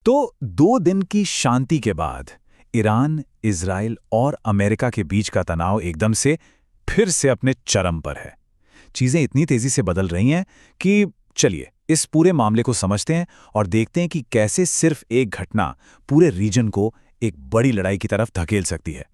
तो 2 दिन की शांति के बाद ईरान, इजराइल और अमेरिका के बीच का तनाव एकदम से फिर से अपने चरम पर है। चीजें इतनी तेजी से बदल रही हैं कि चलिए इस पूरे मामले को समझते हैं और देखते हैं कि कैसे सिर्फ एक घटना पूरे रीजन को एक बड़ी लड़ाई की तरफ धकेल सकती है।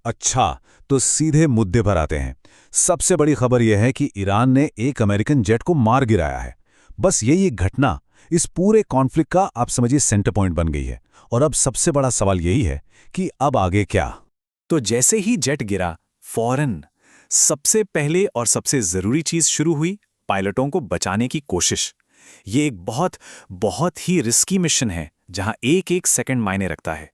अच्छा, तो सीधे मुद्दे पर आते हैं। सबसे बड़ी खबर यह है कि ईरान ने एक अमेरिकन जेट को मार गिराया है। बस यही एक घटना इस पूरे कॉन्फ्लिक्ट का आप समझिए सेंटर पॉइंट बन गई है। और अब सबसे बड़ा सवाल यही है कि अब आगे क्या। तो जैसे ही जेट गिरा, फौरन सबसे पहले और सबसे जरूरी चीज शुरू हुई, पायलटों को बचाने की कोशिश। ये एक बहुत बहुत ही रिस्की मिशन है जहां एक एक सेकंड मायने रखता है।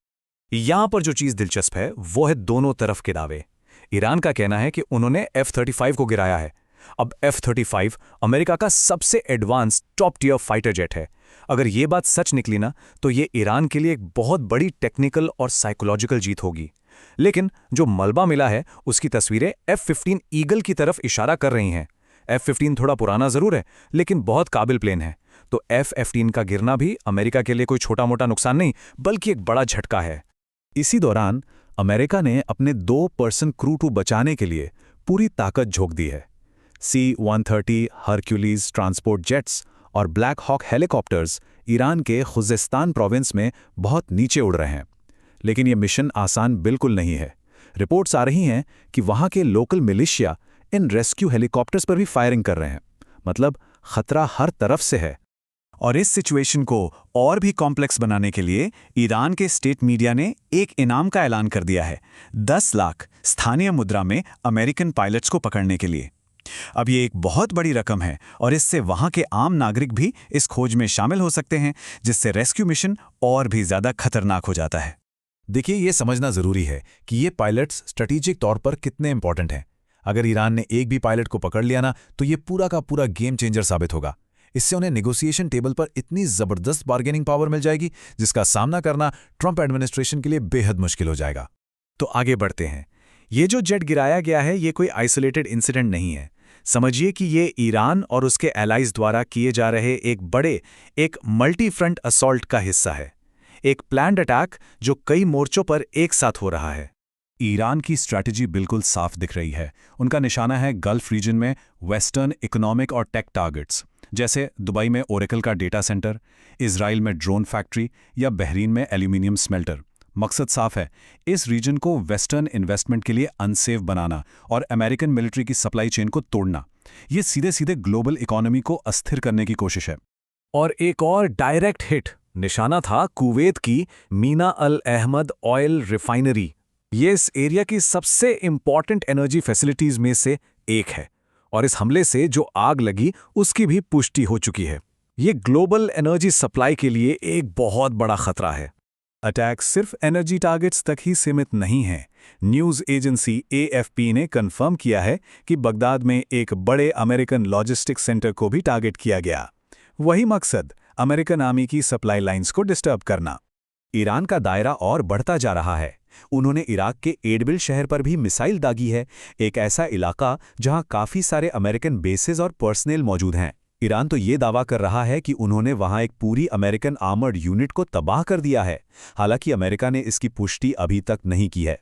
यहां पर जो चीज दिलचस्प है वो है दोनों तरफ के दावे। ईरान का कहना है कि उन्होंने F-35 को गिराया है। अब F-35 अमेरिका का सबसे advance top tier fighter jet है। अगर ये बात सच निकली ना, तो ये ईरान के लिए एक बहुत बड़ी टेक्निकल और साइकोलॉजिकल जीत होगी। लेकिन जो मलबा मिला है उसकी तस्वीरें F-15 ईगल की तरफ इशारा कर रही हैं। F-15 थोड़ा पुराना जरूर है, लेकिन बहुत काबिल प्लेन है। तो F-15 का गिरना भी अमेरिका के लिए कोई छोटा मोटा नुकसान नहीं, बल्कि एक बड़ा झटका है। इसी दौरान अमेरिका ने अपने 2 पर्सन क्रू टू बचाने के लिए पूरी ताकत झोंक दी है। C-130 हरक्यूलीज ट्रांसपोर्ट जेट्स और ब्लैक हॉक हेलीकॉप्टर्स ईरान के खुजेस्तान प्रोविंस में बहुत नीचे उड़ रहे हैं। लेकिन यह मिशन आसान बिल्कुल नहीं है। रिपोर्ट्स आ रही हैं कि वहां के लोकल मिलिशिया इन रेस्क्यू हेलीकॉप्टर्स पर भी फायरिंग कर रहे हैं। मतलब खतरा हर तरफ से है। और इस सिचुएशन को और भी कॉम्प्लेक्स बनाने के लिए ईरान के स्टेट मीडिया ने एक इनाम का ऐलान कर दिया है, 10 लाख स्थानीय मुद्रा में अमेरिकन पायलट्स को पकड़ने के लिए। अब ये एक बहुत बड़ी रकम है और इससे वहां के आम नागरिक भी इस खोज में शामिल हो सकते हैं, जिससे रेस्क्यू मिशन और भी ज्यादा खतरनाक हो जाता है। देखिए, ये समझना जरूरी है कि ये पायलट्स स्ट्रेटेजिक तौर पर कितने इंपॉर्टेंट हैं। अगर ईरान ने एक भी पायलट को पकड़ लिया ना, तो ये पूरा का पूरा गेम चेंजर साबित होगा। इससे उन्हें नेगोशिएशन टेबल पर इतनी जबरदस्त बार्गेनिंग पावर मिल जाएगी जिसका सामना करना ट्रंप एडमिनिस्ट्रेशन के लिए बेहद मुश्किल हो जाएगा। तो आगे बढ़ते हैं। ये जो जेट गिराया गया है, ये कोई आइसोलेटेड इंसिडेंट नहीं है। समझिए कि ये ईरान और उसके एलाइज द्वारा किए जा रहे एक मल्टी फ्रंट असॉल्ट का हिस्सा है। एक प्लान्ड अटैक जो कई मोर्चों पर एक साथ हो रहा है। ईरान की स्ट्रैटेजी बिल्कुल साफ दिख रही है। उनका निशाना है गल्फ रीजन में वेस्टर्न इकोनॉमिक और टेक टारगेट्स, जैसे दुबई में ओरेकल का डेटा सेंटर, इजराइल में ड्रोन फैक्ट्री या बहरीन में एल्यूमिनियम स्मेल्टर। मकसद साफ है, इस रीजन को वेस्टर्न इन्वेस्टमेंट के लिए अनसेफ बनाना और अमेरिकन मिलिट्री की सप्लाई चेन को तोड़ना। ये सीधे सीधे ग्लोबल इकोनॉमी को अस्थिर करने की कोशिश है। और एक और डायरेक्ट हिट निशाना था कुवैत की मीना अल अहमद ऑयल रिफाइनरी। ये इस एरिया की सबसे इंपॉर्टेंट एनर्जी फैसिलिटीज में से एक है और इस हमले से जो आग लगी उसकी भी पुष्टि हो चुकी है। ये ग्लोबल एनर्जी सप्लाई के लिए एक बहुत बड़ा खतरा है। अटैक सिर्फ एनर्जी टारगेट्स तक ही सीमित नहीं है। न्यूज़ एजेंसी AFP ने कंफर्म किया है कि बगदाद में एक बड़े अमेरिकन लॉजिस्टिक्स सेंटर को भी टारगेट किया गया। वही मकसद, अमेरिकन आर्मी की सप्लाई लाइंस को डिस्टर्ब करना। ईरान का दायरा और बढ़ता जा रहा है। उन्होंने इराक के एडबिल शहर पर भी मिसाइल दागी है, एक ऐसा इलाका जहां काफी सारे अमेरिकन बेसेस और पर्सनल मौजूद हैं। ईरान तो ये दावा कर रहा है कि उन्होंने वहां एक पूरी अमेरिकन आर्मर्ड यूनिट को तबाह कर दिया है। हालांकि अमेरिका ने इसकी पुष्टि अभी तक नहीं की है।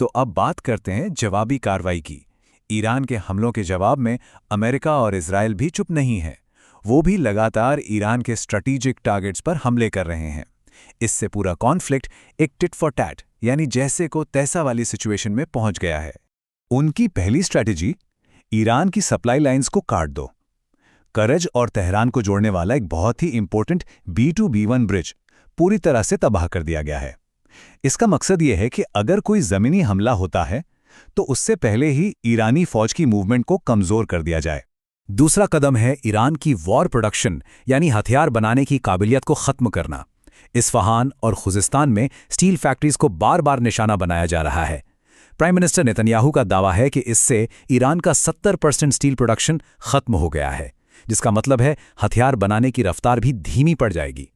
तो अब बात करते हैं जवाबी कार्रवाई की। ईरान के हमलों के जवाब में अमेरिका और इजराइल भी चुप नहीं है। वो भी लगातार ईरान के स्ट्रेटेजिक टारगेट्स पर हमले कर रहे हैं। इससे पूरा कॉन्फ्लिक्ट एक टिट फॉर टैट यानी जैसे को तैसा वाली सिचुएशन में पहुंच गया है। उनकी पहली स्ट्रैटेजी, ईरान की सप्लाई लाइंस को काट दो। करज और तेहरान को जोड़ने वाला एक बहुत ही इंपॉर्टेंट B2B1 ब्रिज पूरी तरह से तबाह कर दिया गया है। इसका मकसद यह है कि अगर कोई जमीनी हमला होता है तो उससे पहले ही ईरानी फौज की मूवमेंट को कमजोर कर दिया जाए। दूसरा कदम है ईरान की वॉर प्रोडक्शन यानी हथियार बनाने की काबिलियत को खत्म करना। इस्फहान और खुजिस्तान में स्टील फैक्ट्रीज को बार बार निशाना बनाया जा रहा है। प्राइम मिनिस्टर नेतन्याहू का दावा है कि इससे ईरान का 70% स्टील प्रोडक्शन खत्म हो गया है, जिसका मतलब है हथियार बनाने की रफ्तार भी धीमी पड़ जाएगी।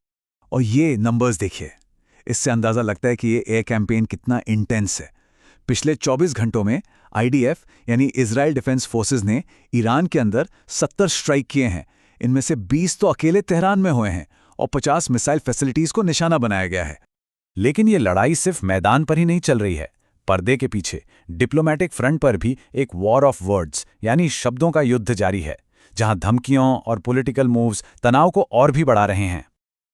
और ये नंबर्स देखिए, इससे अंदाजा लगता है कि ये एयर कैंपेन कितना इंटेंस है। पिछले 24 घंटों में IDF यानी इजराइल डिफेंस फोर्सेस ने ईरान के अंदर 70 स्ट्राइक किए हैं। इनमें से 20 तो अकेले तेहरान में हुए हैं और 50 मिसाइल फैसिलिटीज को निशाना बनाया गया है। लेकिन ये लड़ाई सिर्फ मैदान पर ही नहीं चल रही है। पर्दे के पीछे डिप्लोमैटिक फ्रंट पर भी एक वॉर ऑफ वर्ड्स यानी शब्दों का युद्ध जारी है, जहां धमकियों और पॉलिटिकल मूव्स तनाव को और भी बढ़ा रहे हैं।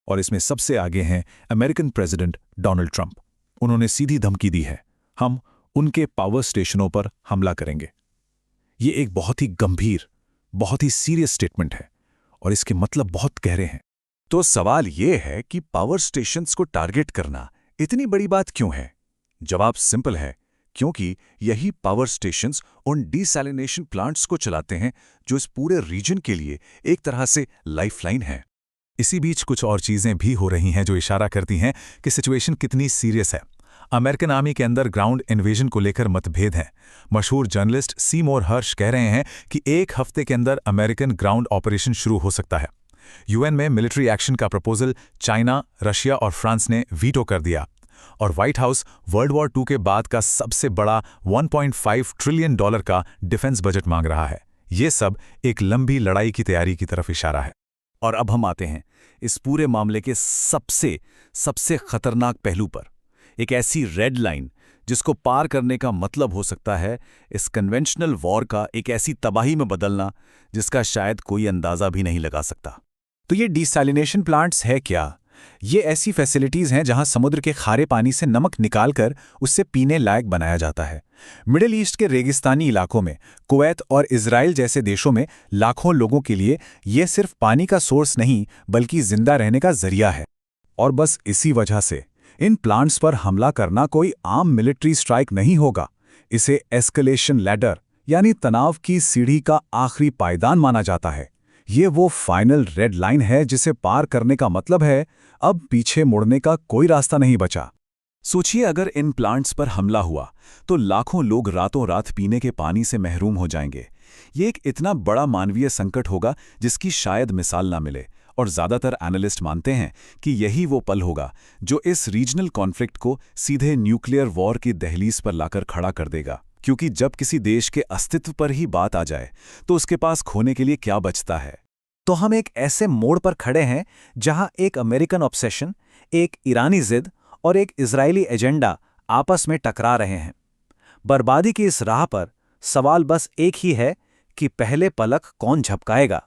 और इसमें सबसे आगे हैं अमेरिकन प्रेसिडेंट डोनाल्ड ट्रंप। उन्होंने सीधी धमकी दी है, हम उनके पावर स्टेशनों पर हमला करेंगे। ये एक बहुत ही गंभीर, बहुत ही सीरियस स्टेटमेंट है और इसके मतलब बहुत गहरे हैं। तो सवाल ये है कि पावर स्टेशंस को टारगेट करना इतनी बड़ी बात क्यों है? जवाब सिंपल है, क्योंकि यही पावर स्टेशंस उन डिसैलिनेशन प्लांट्स को चलाते हैं जो इस पूरे रीजन के लिए एक तरह से लाइफलाइन है। इसी बीच कुछ और चीजें भी हो रही हैं जो इशारा करती हैं कि सिचुएशन कितनी सीरियस है। अमेरिकन आर्मी के अंदर ग्राउंड इन्वेजन को लेकर मतभेद हैं। मशहूर जर्नलिस्ट सीमोर हर्श कह रहे हैं कि एक हफ्ते के अंदर अमेरिकन ग्राउंड ऑपरेशन शुरू हो सकता है। यूएन में मिलिट्री एक्शन का प्रपोजल चाइना, रशिया और फ्रांस ने वीटो कर दिया और white house world war II के बाद का सबसे बड़ा $1.5 ट्रिलियन का डिफेंस बजट मांग रहा है। ये सब एक लंबी लड़ाई की तैयारी की तरफ इशारा है। और अब हम आते हैं इस पूरे मामले के सबसे खतरनाक पहलू पर, एक ऐसी रेड लाइन जिसको पार करने का मतलब हो सकता है इस कन्वेंशनल वॉर का एक ऐसी तबाही में बदलना जिसका शायद कोई अंदाजा भी नहीं लगा सकता। तो ये डिसैलिनेशन प्लांट्स है क्या? ये ऐसी फैसिलिटीज हैं जहां समुद्र के खारे पानी से नमक निकालकर उससे पीने लायक बनाया जाता है। मिडिल ईस्ट के रेगिस्तानी इलाकों में, कुवैत और इजराइल जैसे देशों में लाखों लोगों के लिए ये सिर्फ पानी का सोर्स नहीं बल्कि जिंदा रहने का जरिया है। और बस इसी वजह से इन प्लांट्स पर हमला करना कोई आम मिलिट्री स्ट्राइक नहीं होगा। इसे एस्केलेशन लैडर यानी तनाव की सीढ़ी का आखिरी पायदान माना जाता है। ये वो फाइनल रेड लाइन है जिसे पार करने का मतलब है अब पीछे मुड़ने का कोई रास्ता नहीं बचा। सोचिए, अगर इन प्लांट्स पर हमला हुआ तो लाखों लोग रातों रात पीने के पानी से महरूम हो जाएंगे। ये एक इतना बड़ा मानवीय संकट होगा जिसकी शायद मिसाल ना मिले। और ज़्यादातर एनालिस्ट मानते हैं कि यही वो पल होगा जो इस रीजनल कॉन्फ्लिक्ट को सीधे न्यूक्लियर वॉर की दहलीज पर लाकर खड़ा कर देगा। क्योंकि जब किसी देश के अस्तित्व पर ही बात आ जाए तो उसके पास खोने के लिए क्या बचता है। तो हम एक ऐसे मोड़ पर खड़े हैं जहां एक अमेरिकन ऑब्सेशन, एक ईरानी जिद और एक इजरायली एजेंडा आपस में टकरा रहे हैं। बर्बादी की इस राह पर सवाल बस एक ही है कि पहले पलक कौन झपकाएगा।